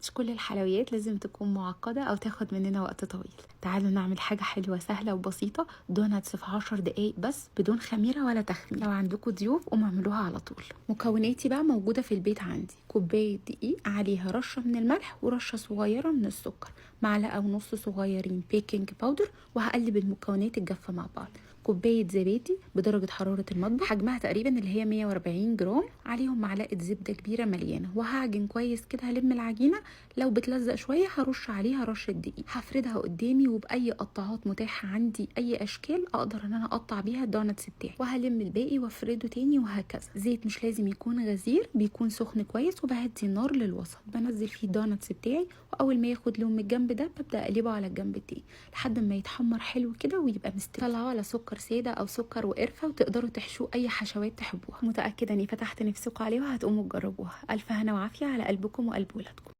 مش كل الحلويات لازم تكون معقدة أو تاخد مننا وقت طويل. تعالوا نعمل حاجة حلوة سهلة وبسيطة، دوناتس في 10 دقايق بس بدون خميرة ولا تخمير. لو عندكم ضيوف قوموا اعملوها على طول. مكوناتي بقى موجودة في البيت عندي: كوباية دقيق عليها رشة من الملح ورشة صغيرة من السكر، معلقة ونص صغيرين بيكنج باودر، وهقلب المكونات الجافة مع بعض. كوبايه زبادي بدرجه حراره المطبخ حجمها تقريبا اللي هي 140 جرام، عليهم معلقه زبده كبيره مليانه، وهعجن كويس كده. هلم العجينه، لو بتلزق شويه هرش عليها رشه دقيق. هفردها قدامي وباي قطاعات متاحه عندي، اي اشكال اقدر ان انا اقطع بيها الدوناتس بتاعي، وهلم الباقي وافرده تاني وهكذا. زيت مش لازم يكون غزير، بيكون سخن كويس، وبهدي النار للوسط. بنزل فيه الدوناتس بتاعي، واول ما ياخد لون من الجنب ده ببدا اقلبه على الجنب التاني لحد ما يتحمر حلو كده ويبقى مستوي. طلعه على سكر ساده او سكر وقرفه، وتقدروا تحشوه اي حشوات تحبوها. متاكده اني فتحت نفسكم عليه وهتقوموا تجربوها. الف هنا وعافيه على قلبكم وقلب ولادكم.